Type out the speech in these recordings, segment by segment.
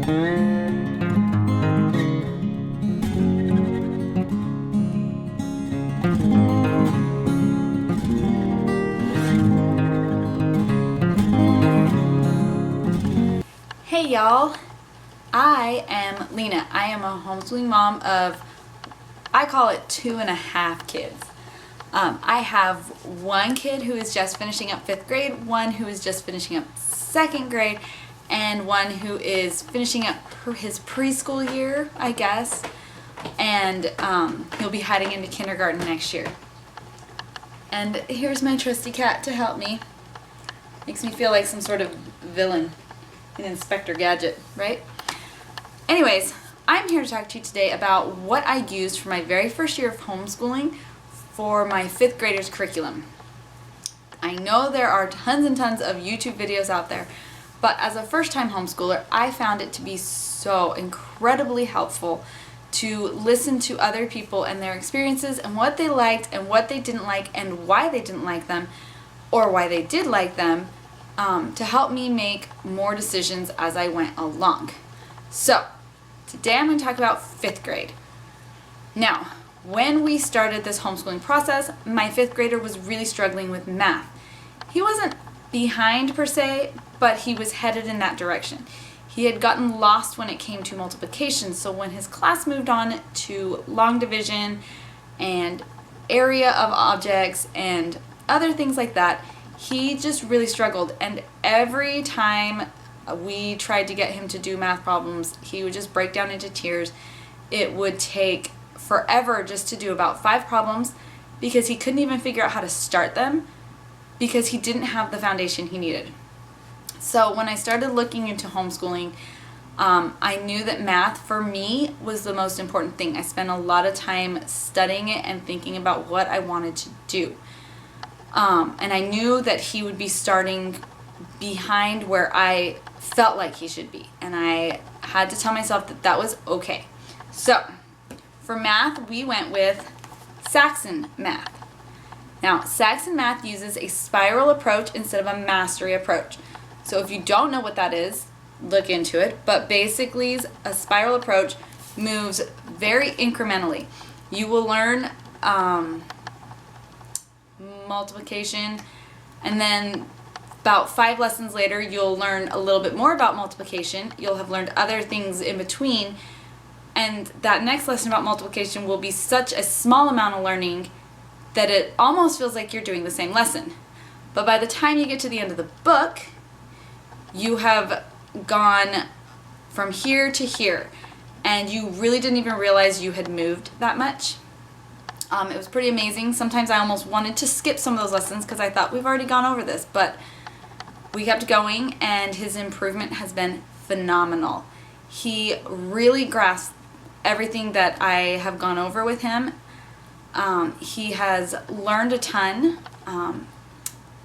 Hey y'all, I am Lena. I am a homeschooling mom of, I call it 2.5 kids. I have one kid who is just finishing up 5th grade, one who is just finishing up 2nd grade, and one who is finishing up his preschool year, I guess, and he'll be heading into kindergarten next year. And here's my trusty cat to help me. Makes me feel like some sort of villain in Inspector Gadget, right? Anyways, I'm here to talk to you today about what I used for my very first year of homeschooling for my 5th graders curriculum. I know there are tons and tons of YouTube videos out there, but as a first-time homeschooler, I found it to be so incredibly helpful to listen to other people and their experiences and what they liked and what they didn't like and why they didn't like them or why they did like them, to help me make more decisions as I went along. So, today I'm going to talk about 5th grade. Now, when we started this homeschooling process, my 5th grader was really struggling with math. He wasn't behind per se, but he was headed in that direction. He had gotten lost when it came to multiplication, so when his class moved on to long division and area of objects and other things like that, he just really struggled, and every time we tried to get him to do math problems, he would just break down into tears. It would take forever just to do about 5 problems because he couldn't even figure out how to start them because he didn't have the foundation he needed. So when I started looking into homeschooling, I knew that math for me was the most important thing. I spent a lot of time studying it and thinking about what I wanted to do. And I knew that he would be starting behind where I felt like he should be. And I had to tell myself that that was okay. So, for math, we went with Saxon math. Now, Saxon math uses a spiral approach instead of a mastery approach. So if you don't know what that is, look into it. But basically, a spiral approach moves very incrementally. You will learn multiplication, and then about 5 lessons later you'll learn a little bit more about multiplication. You'll have learned other things in between, and that next lesson about multiplication will be such a small amount of learning that it almost feels like you're doing the same lesson. But by the time you get to the end of the book, you have gone from here to here, and you really didn't even realize you had moved that much. It was pretty amazing. Sometimes I almost wanted to skip some of those lessons because I thought we've already gone over this, but we kept going, and his improvement has been phenomenal. He really grasped everything that I have gone over with him. He has learned a ton,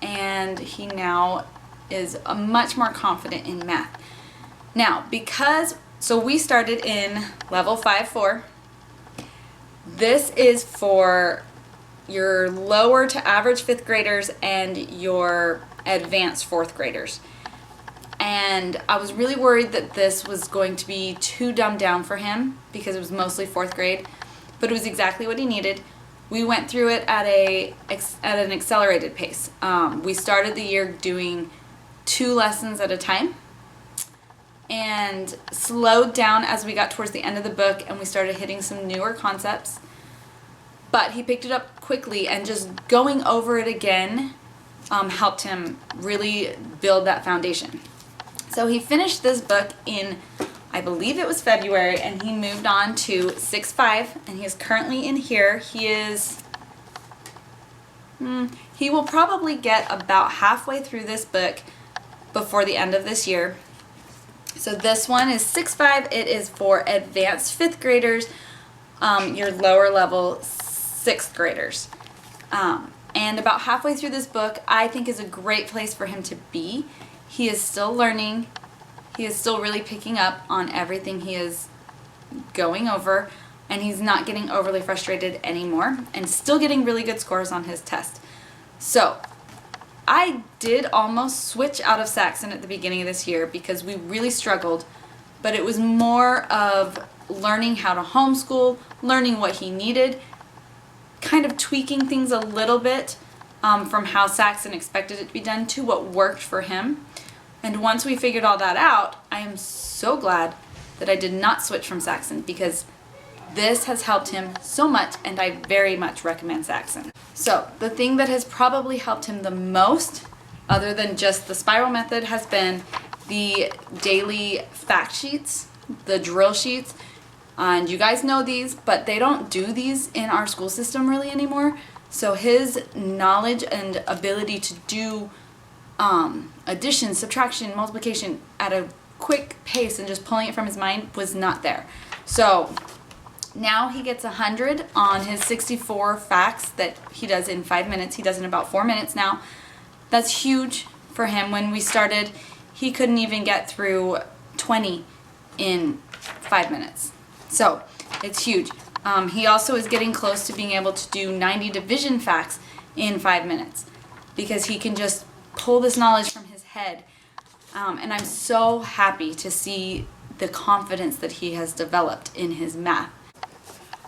and he now is much more confident in math. Now, so we started in level 5-4. This is for your lower to average 5th graders and your advanced 4th graders. And I was really worried that this was going to be too dumbed down for him because it was mostly 4th grade, but it was exactly what he needed. We went through it at an accelerated pace. We started the year doing 2 lessons at a time and slowed down as we got towards the end of the book and we started hitting some newer concepts. But he picked it up quickly, and just going over it again helped him really build that foundation. So he finished this book in, I believe it was February, and he moved on to 6-5, and he is currently in here. He will probably get about halfway through this book before the end of this year. So this one is 6-5. It is for advanced 5th graders, your lower level 6th graders. And about halfway through this book, I think is a great place for him to be. He is still learning. He is still really picking up on everything he is going over, and he's not getting overly frustrated anymore, and still getting really good scores on his test. So I did almost switch out of Saxon at the beginning of this year because we really struggled but it was more of learning how to homeschool, learning what he needed, kind of tweaking things a little bit from how Saxon expected it to be done to what worked for him. And once we figured all that out, I am so glad that I did not switch from Saxon, because this has helped him so much, and I very much recommend Saxon. So the thing that has probably helped him the most, other than just the spiral method, has been the daily fact sheets, the drill sheets. And you guys know these, but they don't do these in our school system really anymore. So his knowledge and ability to do addition, subtraction, multiplication at a quick pace and just pulling it from his mind was not there. So now he gets 100 on his 64 facts that he does in 5 minutes. He does in about 4 minutes now. That's huge for him. When we started, he couldn't even get through 20 in 5 minutes. So it's huge. He also is getting close to being able to do 90 division facts in 5 minutes, because he can just pull this knowledge from his head. And I'm so happy to see the confidence that he has developed in his math.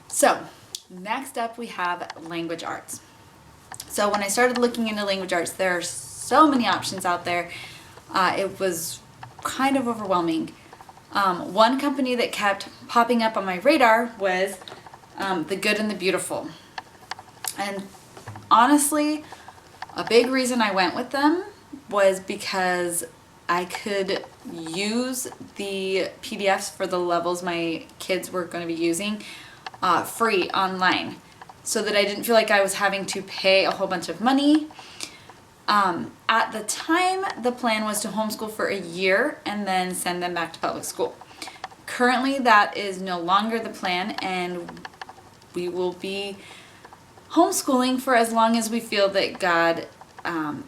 So next up we have language arts. So when I started looking into language arts, there are so many options out there. It was kind of overwhelming. One company that kept popping up on my radar was The Good and the Beautiful. And honestly, a big reason I went with them was because I could use the PDFs for the levels my kids were going to be using free online, so that I didn't feel like I was having to pay a whole bunch of money. At the time, the plan was to homeschool for a year and then send them back to public school. Currently, that is no longer the plan, and we will be homeschooling for as long as we feel that God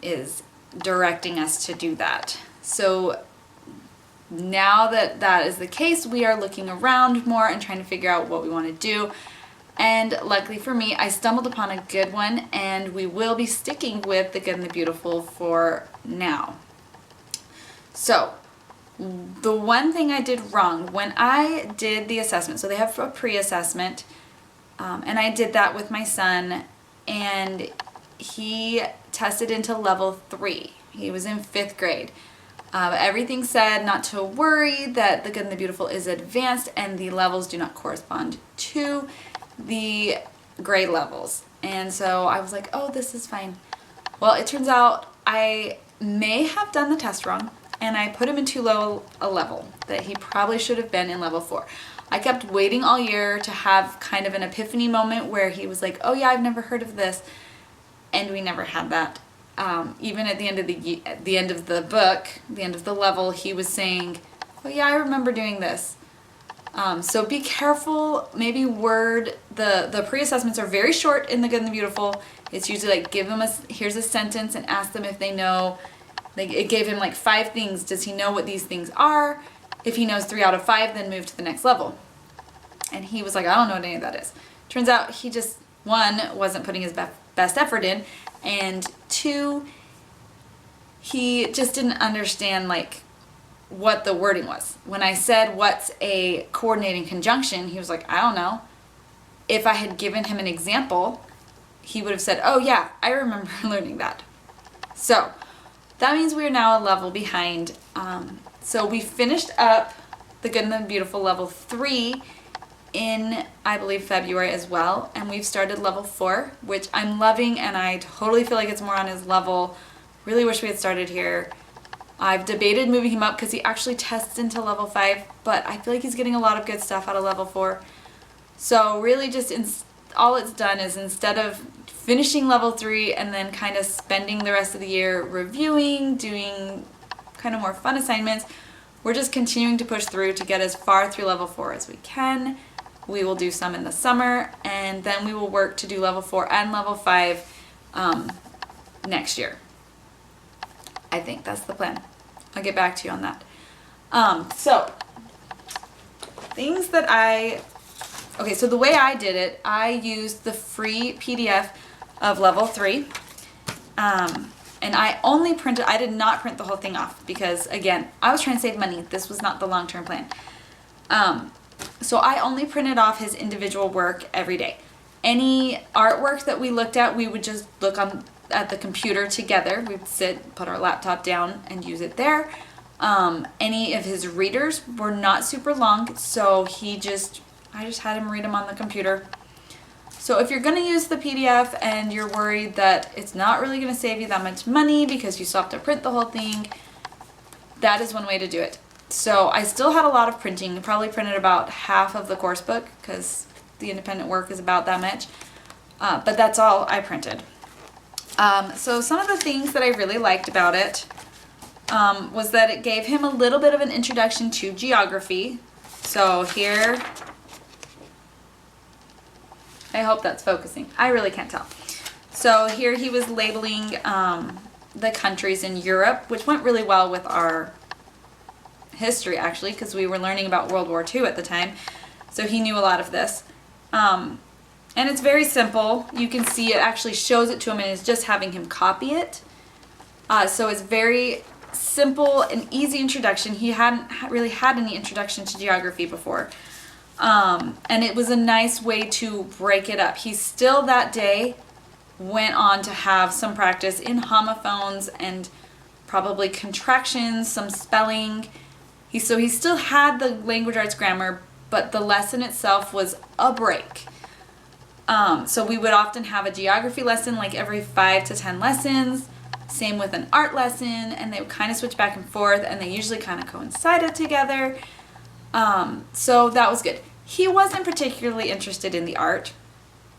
is directing us to do that. So now that that is the case, we are looking around more and trying to figure out what we want to do. And luckily for me, I stumbled upon a good one, and we will be sticking with The Good and the Beautiful for now. So the one thing I did wrong when I did the assessment, so they have a pre-assessment, and I did that with my son, and he tested into level 3. He was in 5th grade. Everything said not to worry, that The Good and the Beautiful is advanced and the levels do not correspond to the grade levels. And so I was like, oh, this is fine. Well, it turns out I may have done the test wrong, and I put him in too low a level, that he probably should have been in level 4. I kept waiting all year to have kind of an epiphany moment where he was like, oh yeah, I've never heard of this, and we never had that. Even at the end of the end of the book, the end of the level, he was saying, oh yeah, I remember doing this. So be careful, maybe word, the pre-assessments are very short in The Good and the Beautiful. It's usually like, give them here's a sentence and ask them if they know. Like, it gave him like 5 things. Does he know what these things are? If he knows 3 out of 5, then move to the next level. And he was like, I don't know what any of that is. Turns out he just, 1, wasn't putting his best effort in, and 2, he just didn't understand like what the wording was. When I said, what's a coordinating conjunction, he was like, I don't know. If I had given him an example, he would have said, oh yeah, I remember learning that. So that means we are now a level behind. So we finished up The Good and the Beautiful level 3 in, I believe, February as well, and we've started level 4, which I'm loving, and I totally feel like it's more on his level. Really wish we had started here. I've debated moving him up because he actually tests into level 5, but I feel like he's getting a lot of good stuff out of level 4. So really just all it's done is, instead of finishing level 3 and then kind of spending the rest of the year reviewing, doing kind of more fun assignments, we're just continuing to push through to get as far through level 4 as we can. We will do some in the summer, and then we will work to do level 4 and level 5 next year. I think that's the plan. I'll get back to you on that. So things that okay, so the way I did it, I used the free PDF of level 3. And I did not print the whole thing off because, again, I was trying to save money. This was not the long-term plan. So I only printed off his individual work every day. Any artwork that we looked at, we would just look at the computer together. We'd sit, put our laptop down, and use it there. Any of his readers were not super long, so I just had him read them on the computer. So if you're going to use the PDF and you're worried that it's not really going to save you that much money because you still have to print the whole thing, that is one way to do it. So I still had a lot of printing. I probably printed about half of the course book because the independent work is about that much. But that's all I printed. So some of the things that I really liked about it was that it gave him a little bit of an introduction to geography. So here, I hope that's focusing. I really can't tell. So here he was labeling the countries in Europe, which went really well with our history actually, because we were learning about World War II at the time. So he knew a lot of this. And it's very simple. You can see it actually shows it to him and is just having him copy it. So it's very simple and easy introduction. He hadn't really had any introduction to geography before. And it was a nice way to break it up. He still that day went on to have some practice in homophones and probably contractions, some spelling. So he still had the language arts grammar, but the lesson itself was a break. So we would often have a geography lesson like every 5 to 10 lessons. Same with an art lesson, and they would kind of switch back and forth, and they usually kind of coincided together. So that was good. He wasn't particularly interested in the art.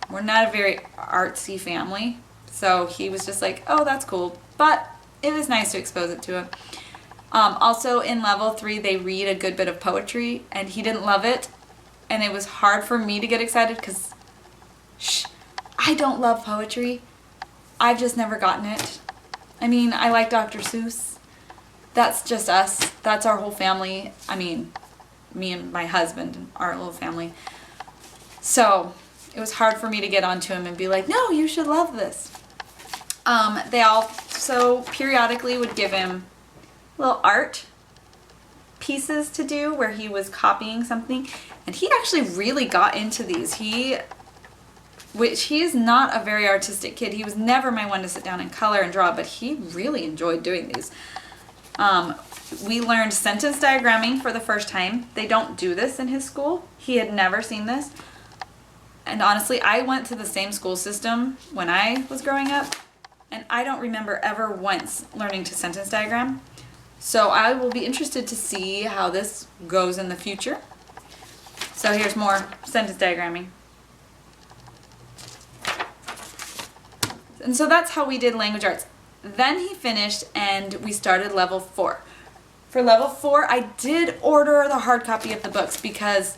We're not a very artsy family, so he was just like, oh, that's cool. But it was nice to expose it to him. Also in level 3, they read a good bit of poetry, and he didn't love it. And it was hard for me to get excited because, I don't love poetry. I've just never gotten it. I mean, I like Dr. Seuss. That's just us. That's our whole family. I mean, me and my husband, our little family. So it was hard for me to get onto him and be like, no, you should love this. They also periodically would give him little art pieces to do where he was copying something. And he actually really got into these. He is not a very artistic kid. He was never my one to sit down and color and draw, but he really enjoyed doing these. We learned sentence diagramming for the first time. They don't do this in his school. He had never seen this. And honestly, I went to the same school system when I was growing up, and I don't remember ever once learning to sentence diagram. So I will be interested to see how this goes in the future. So here's more sentence diagramming. And so that's how we did language arts. Then he finished and we started level 4. For level 4, I did order the hard copy of the books because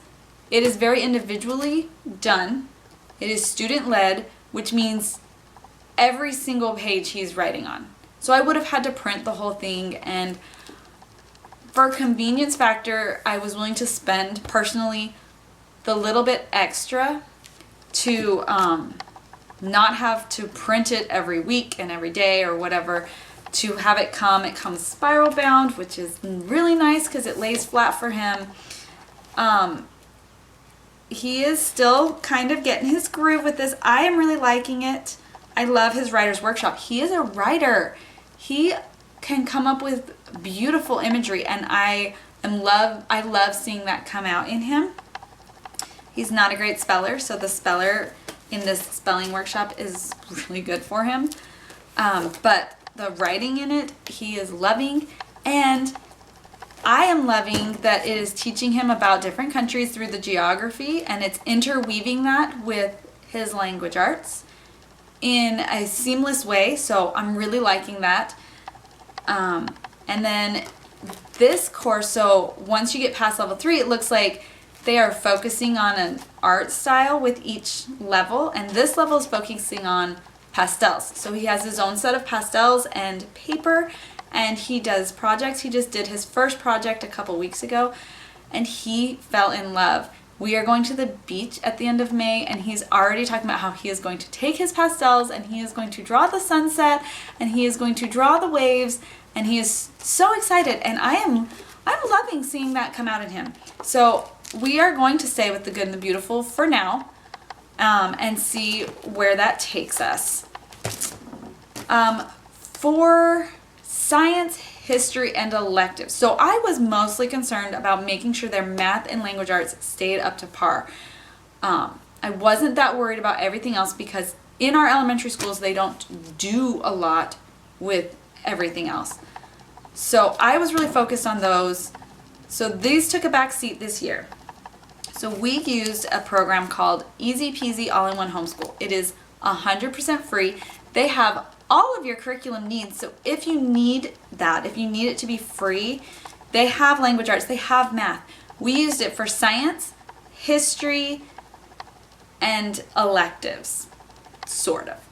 it is very individually done. It is student-led, which means every single page he's writing on. So I would have had to print the whole thing, and for convenience factor, I was willing to spend personally the little bit extra to not have to print it every week and every day or whatever, to have it comes spiral bound, which is really nice because it lays flat for him. He is still kind of getting his groove with this. I am really liking it. I love his writer's workshop. He is a writer. He can come up with beautiful imagery, and I love seeing that come out in him. He's not a great speller, so the speller in this spelling workshop is really good for him. But the writing in it, he is loving, and I am loving that it is teaching him about different countries through the geography, and it's interweaving that with his language arts in a seamless way, so I'm really liking that. And then this course, so once you get past level 3, it looks like they are focusing on an art style with each level, and this level is focusing on pastels. So he has his own set of pastels and paper, and he does projects. He just did his first project a couple weeks ago, and he fell in love. We are going to the beach at the end of May, and he's already talking about how he is going to take his pastels and he is going to draw the sunset and he is going to draw the waves, and he is so excited, and I'm loving seeing that come out in him. So we are going to stay with the good and the beautiful for now, and see where that takes us. For science, history, and electives. So I was mostly concerned about making sure their math and language arts stayed up to par. I wasn't that worried about everything else because in our elementary schools, they don't do a lot with everything else. So I was really focused on those. So these took a back seat this year. So we used a program called Easy Peasy All-in-One Homeschool. It is 100% free. They have all of your curriculum needs. So if you need that, if you need it to be free, they have language arts, they have math. We used it for science, history, and electives, sort of.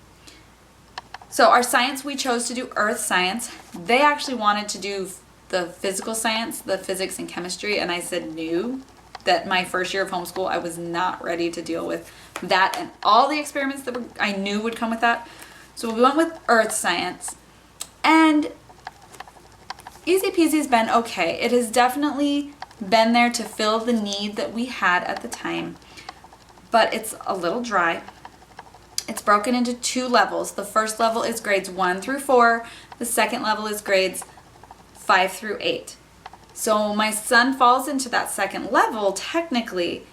So our science, we chose to do earth science. They actually wanted to do the physical science, the physics and chemistry, and I said no. That my first year of homeschool, I was not ready to deal with that and all the experiments that I knew would come with that. So we went with earth science, and Easy Peasy's been okay. It has definitely been there to fill the need that we had at the time, but it's a little dry. It's broken into 2 levels. The first level is grades 1 through 4. The second level is grades 5 through 8. So my son falls into that second level technically,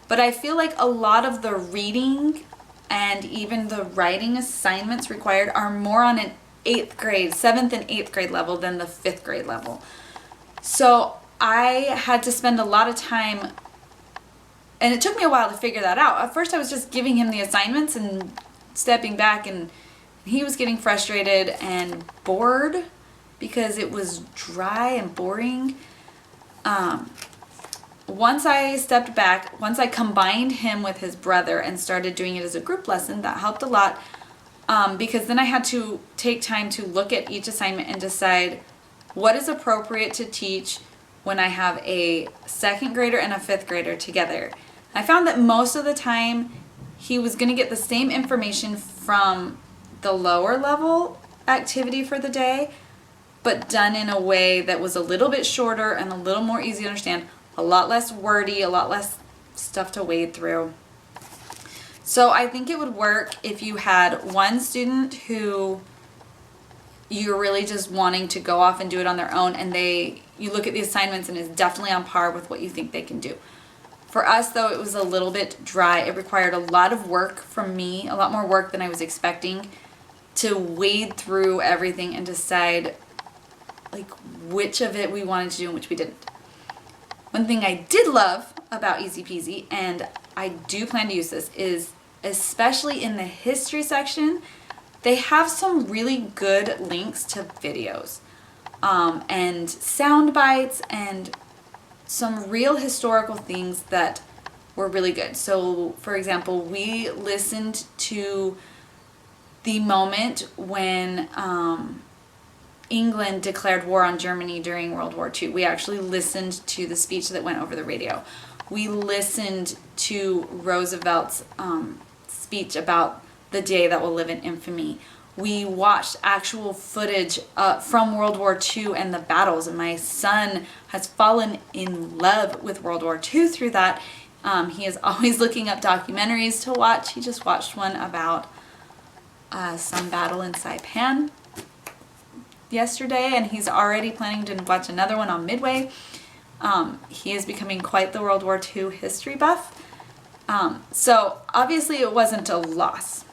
but I feel like a lot of the reading and even the writing assignments required are more on an 8th grade, 7th and 8th grade level than the 5th grade level. So I had to spend a lot of time, and it took me a while to figure that out. At first I was just giving him the assignments and stepping back, and he was getting frustrated and bored because it was dry and boring. Once I stepped back, once I combined him with his brother and started doing it as a group lesson, that helped a lot, because then I had to take time to look at each assignment and decide what is appropriate to teach when I have a 2nd grader and a 5th grader together. I found that most of the time he was going to get the same information from the lower level activity for the day, but done in a way that was a little bit shorter and a little more easy to understand, a lot less wordy, a lot less stuff to wade through. So I think it would work if you had one student who you're really just wanting to go off and do it on their own, and you look at the assignments and it's definitely on par with what you think they can do. For us, though, it was a little bit dry. It required a lot of work from me, a lot more work than I was expecting, to wade through everything and decide like which of it we wanted to do and which we didn't. One thing I did love about Easy Peasy, and I do plan to use this, is especially in the history section, they have some really good links to videos, and sound bites and some real historical things that were really good. So, for example, we listened to the moment when England declared war on Germany during World War II. We actually listened to the speech that went over the radio. We listened to Roosevelt's speech about the day that will live in infamy. We watched actual footage from World War II and the battles, and my son has fallen in love with World War II through that. He is always looking up documentaries to watch. He just watched one about some battle in Saipan yesterday, and he's already planning to watch another one on Midway. He is becoming quite the World War II history buff. So obviously it wasn't a loss,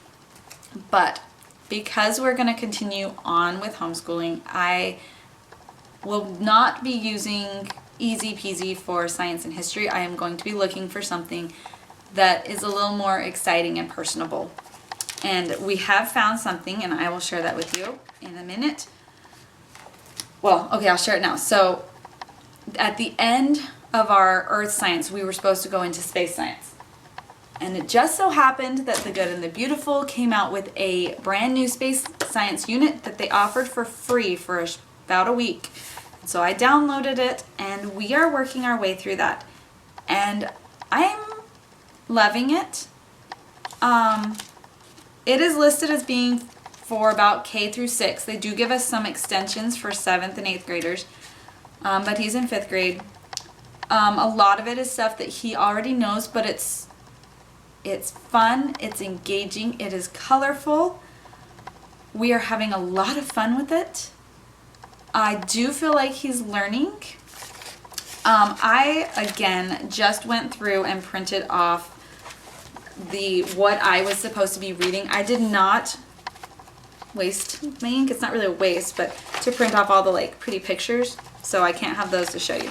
but because we're going to continue on with homeschooling, I will not be using Easy Peasy for science and history. I am going to be looking for something that is a little more exciting and personable. And we have found something, and I will share that with you in a minute. Well, okay, I'll share it now. So at the end of our earth science, we were supposed to go into space science. And it just so happened that The Good and the Beautiful came out with a brand new space science unit that they offered for free for about a week. So I downloaded it, and we are working our way through that. And I'm loving it. It is listed as being for about K through 6. They do give us some extensions for 7th and 8th graders, but he's in 5th grade. A lot of it is stuff that he already knows, but it's fun, it's engaging, it is colorful. We are having a lot of fun with it. I do feel like he's learning. I, again, just went through and printed off what I was supposed to be reading. I did not waste my ink. It's not really a waste, but to print off all the like pretty pictures, so I can't have those to show you.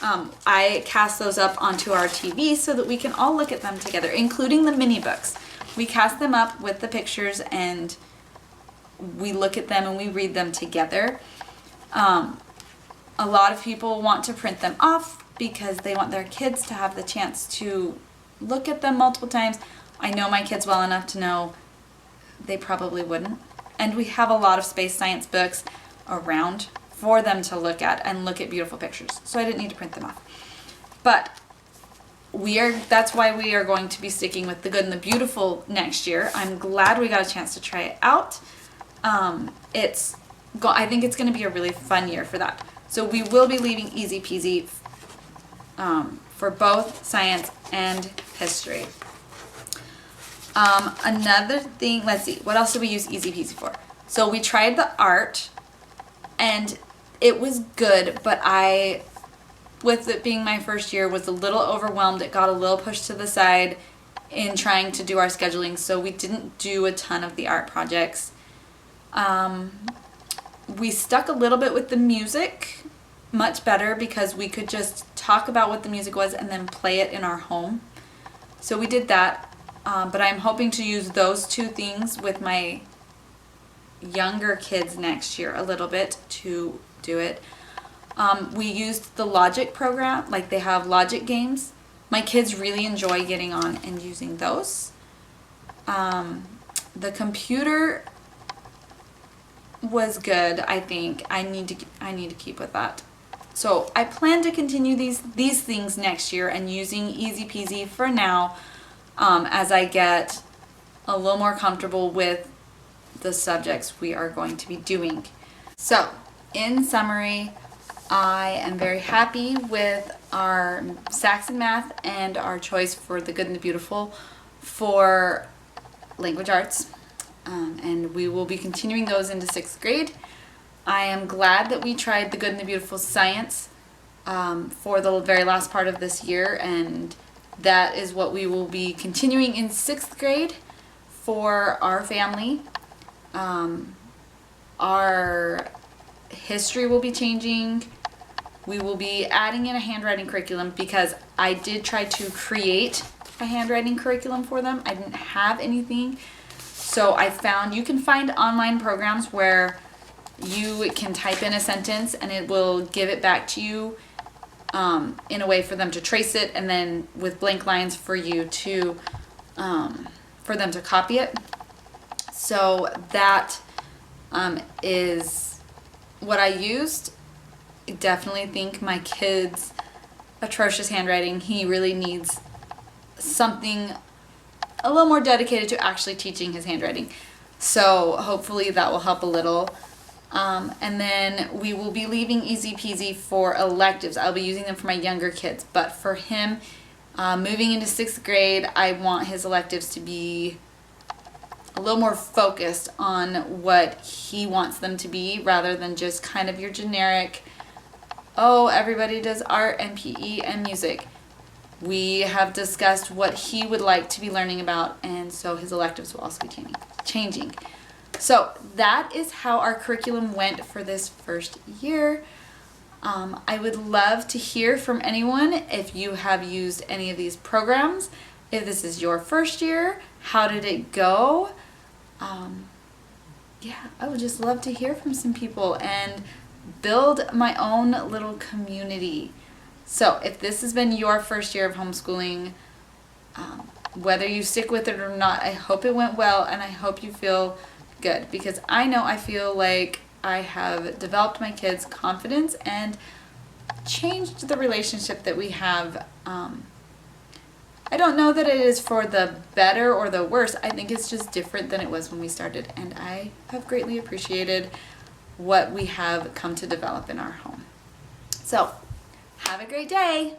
I cast those up onto our TV so that we can all look at them together, including the mini books. We cast them up with the pictures and we look at them and we read them together. A lot of people want to print them off because they want their kids to have the chance to look at them multiple times. I know my kids well enough to know they probably wouldn't. And we have a lot of space science books around for them to look at and look at beautiful pictures. So I didn't need to print them off. But that's why we are going to be sticking with the good and the beautiful next year. I'm glad we got a chance to try it out. I think it's going to be a really fun year for that. So we will be leaving easy peasy for both science and history. Another thing, let's see, what else did we use easy peasy for? So we tried the art and it was good, but with it being my first year, was a little overwhelmed. It got a little pushed to the side in trying to do our scheduling, so we didn't do a ton of the art projects. We stuck a little bit with the music, much better, because we could just talk about what the music was and then play it in our home. So we did that, but I'm hoping to use those two things with my younger kids next year a little bit to do it. We used the Logic program, like they have Logic games. My kids really enjoy getting on and using those. The computer was good, I think. I need to keep with that. So I plan to continue these things next year and using easy peasy for now, as I get a little more comfortable with the subjects we are going to be doing. So in summary, I am very happy with our Saxon math and our choice for the good and the beautiful for language arts. And we will be continuing those into 6th grade. I am glad that we tried the good and the beautiful science for the very last part of this year, and that is what we will be continuing in 6th grade for our family. Our history will be changing. We will be adding in a handwriting curriculum because I did try to create a handwriting curriculum for them. I didn't have anything. So I found you can find online programs where you can type in a sentence and it will give it back to you in a way for them to trace it, and then with blank lines for you to for them to copy it. So that is what I used. I definitely think my kid's atrocious handwriting, he really needs something a little more dedicated to actually teaching his handwriting. So hopefully that will help a little. And then we will be leaving easy peasy for electives. I'll be using them for my younger kids, but for him, moving into 6th grade, I want his electives to be a little more focused on what he wants them to be, rather than just kind of your generic, oh, everybody does art and PE and music. We have discussed what he would like to be learning about, and so his electives will also be changing. So that is how our curriculum went for this first year. I would love to hear from anyone if you have used any of these programs. If this is your first year, how did it go? Yeah, I would just love to hear from some people and build my own little community. So if this has been your first year of homeschooling, whether you stick with it or not, I hope it went well and I hope you feel good, because I know I feel like I have developed my kids' confidence and changed the relationship that we have. I don't know that it is for the better or the worse. I think it's just different than it was when we started, and I have greatly appreciated what we have come to develop in our home. So Have a great day.